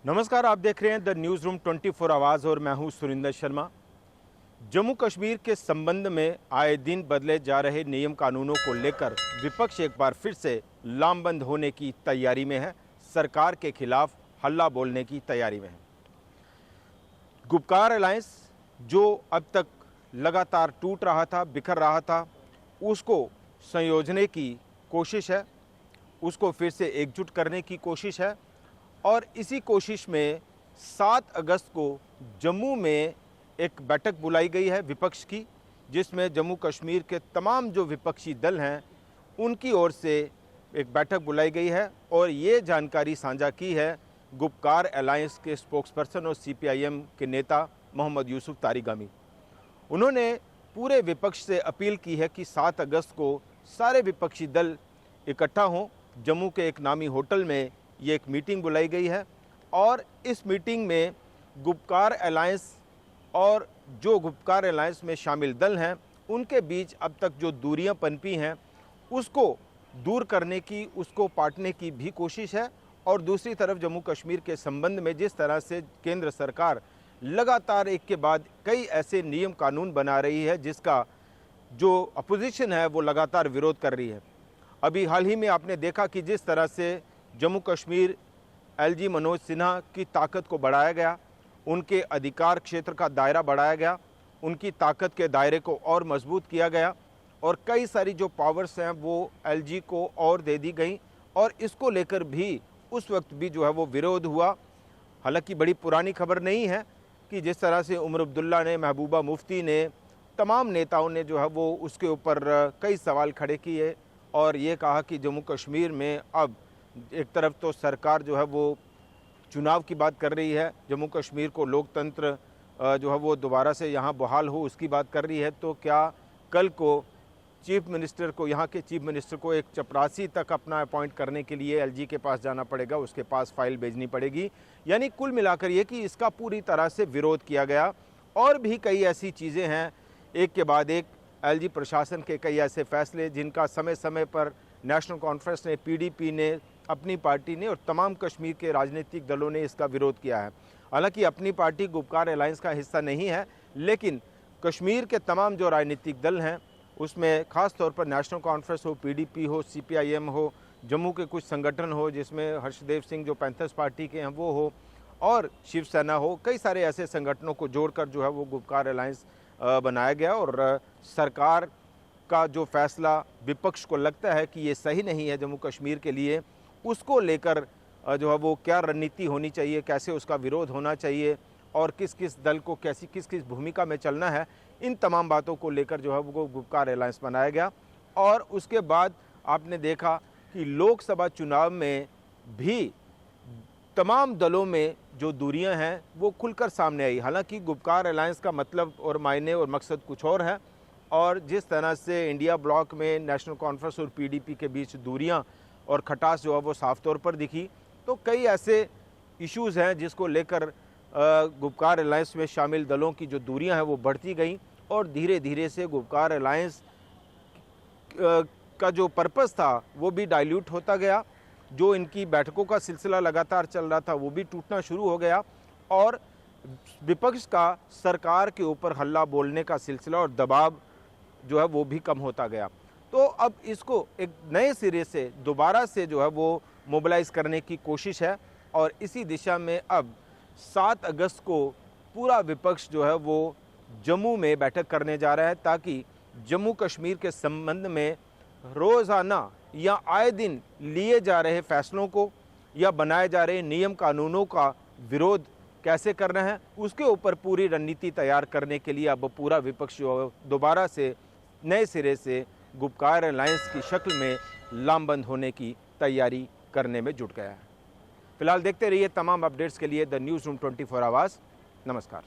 नमस्कार, आप देख रहे हैं द न्यूज़ रूम 24 आवाज़ और मैं हूं सुरिंदर शर्मा। जम्मू कश्मीर के संबंध में आए दिन बदले जा रहे नियम कानूनों को लेकर विपक्ष एक बार फिर से लामबंद होने की तैयारी में है, सरकार के खिलाफ हल्ला बोलने की तैयारी में है। गुपकार अलायंस जो अब तक लगातार टूट रहा था, बिखर रहा था, उसको संयोजने की कोशिश है, उसको फिर से एकजुट करने की कोशिश है और इसी कोशिश में 7 अगस्त को जम्मू में एक बैठक बुलाई गई है विपक्ष की, जिसमें जम्मू कश्मीर के तमाम जो विपक्षी दल हैं उनकी ओर से एक बैठक बुलाई गई है और ये जानकारी साझा की है गुपकार अलायंस के स्पोक्सपर्सन और सीपीआईएम के नेता मोहम्मद यूसुफ तारिगामी। उन्होंने पूरे विपक्ष से अपील की है कि 7 अगस्त को सारे विपक्षी दल इकट्ठा हों। जम्मू के एक नामी होटल में ये एक मीटिंग बुलाई गई है और इस मीटिंग में गुपकार अलायंस और जो गुपकार अलायंस में शामिल दल हैं उनके बीच अब तक जो दूरियां पनपी हैं उसको दूर करने की, उसको पाटने की भी कोशिश है। और दूसरी तरफ जम्मू कश्मीर के संबंध में जिस तरह से केंद्र सरकार लगातार एक के बाद कई ऐसे नियम कानून बना रही है जिसका जो अपोजिशन है वो लगातार विरोध कर रही है। अभी हाल ही में आपने देखा कि जिस तरह से जम्मू कश्मीर एलजी मनोज सिन्हा की ताकत को बढ़ाया गया, उनके अधिकार क्षेत्र का दायरा बढ़ाया गया, उनकी ताकत के दायरे को और मजबूत किया गया और कई सारी जो पावर्स हैं वो एलजी को और दे दी गई और इसको लेकर भी उस वक्त भी जो है वो विरोध हुआ। हालांकि बड़ी पुरानी खबर नहीं है कि जिस तरह से उमर अब्दुल्ला ने, महबूबा मुफ्ती ने, तमाम नेताओं ने जो है वो उसके ऊपर कई सवाल खड़े किए और ये कहा कि जम्मू कश्मीर में अब एक तरफ तो सरकार जो है वो चुनाव की बात कर रही है, जम्मू कश्मीर को लोकतंत्र जो है वो दोबारा से यहाँ बहाल हो उसकी बात कर रही है, तो क्या कल को चीफ मिनिस्टर को, यहाँ के चीफ मिनिस्टर को एक चपरासी तक अपना अपॉइंट करने के लिए एलजी के पास जाना पड़ेगा, उसके पास फाइल भेजनी पड़ेगी। यानी कुल मिलाकर ये कि इसका पूरी तरह से विरोध किया गया। और भी कई ऐसी चीज़ें हैं, एक के बाद एक एलजी प्रशासन के कई ऐसे फैसले जिनका समय समय पर नेशनल कॉन्फ्रेंस ने, पीडीपी ने, अपनी पार्टी ने और तमाम कश्मीर के राजनीतिक दलों ने इसका विरोध किया है। हालांकि अपनी पार्टी गुपकार अलायंस का हिस्सा नहीं है, लेकिन कश्मीर के तमाम जो राजनीतिक दल हैं उसमें ख़ास तौर पर नेशनल कॉन्फ्रेंस हो, पीडीपी हो, सीपीआईएम हो, जम्मू के कुछ संगठन हो जिसमें हर्षदेव सिंह जो पैंथर्स पार्टी के हैं वो हो और शिवसेना हो, कई सारे ऐसे संगठनों को जोड़कर जो है वो गुपकार अलायंस बनाया गया। और सरकार का जो फैसला विपक्ष को लगता है कि ये सही नहीं है जम्मू कश्मीर के लिए, उसको लेकर जो है वो क्या रणनीति होनी चाहिए, कैसे उसका विरोध होना चाहिए और किस किस दल को कैसी किस किस भूमिका में चलना है, इन तमाम बातों को लेकर जो है वो गुपकार अलायंस बनाया गया। और उसके बाद आपने देखा कि लोकसभा चुनाव में भी तमाम दलों में जो दूरियां हैं वो खुलकर सामने आई। हालांकि गुपकार अलायंस का मतलब और मायने और मकसद कुछ और है और जिस तरह से इंडिया ब्लॉक में नेशनल कॉन्फ्रेंस और पीडीपी के बीच दूरियां और खटास जो है वो साफ तौर पर दिखी, तो कई ऐसे इश्यूज़ हैं जिसको लेकर गुपकार अलायंस में शामिल दलों की जो दूरियां हैं वो बढ़ती गई और धीरे धीरे से गुपकार अलायंस का जो पर्पस था वो भी डाइल्यूट होता गया। जो इनकी बैठकों का सिलसिला लगातार चल रहा था वो भी टूटना शुरू हो गया और विपक्ष का सरकार के ऊपर हल्ला बोलने का सिलसिला और दबाव जो है वो भी कम होता गया। तो अब इसको एक नए सिरे से दोबारा से जो है वो मोबिलाइज़ करने की कोशिश है और इसी दिशा में अब 7 अगस्त को पूरा विपक्ष जो है वो जम्मू में बैठक करने जा रहा है ताकि जम्मू कश्मीर के संबंध में रोज़ाना या आए दिन लिए जा रहे फैसलों को या बनाए जा रहे नियम कानूनों का विरोध कैसे करना है उसके ऊपर पूरी रणनीति तैयार करने के लिए अब पूरा विपक्ष जो दोबारा से नए सिरे से गुपकार अलायंस की शक्ल में लामबंद होने की तैयारी करने में जुट गया है। फिलहाल देखते रहिए तमाम अपडेट्स के लिए द न्यूज़ रूम 24 आवाज़। नमस्कार।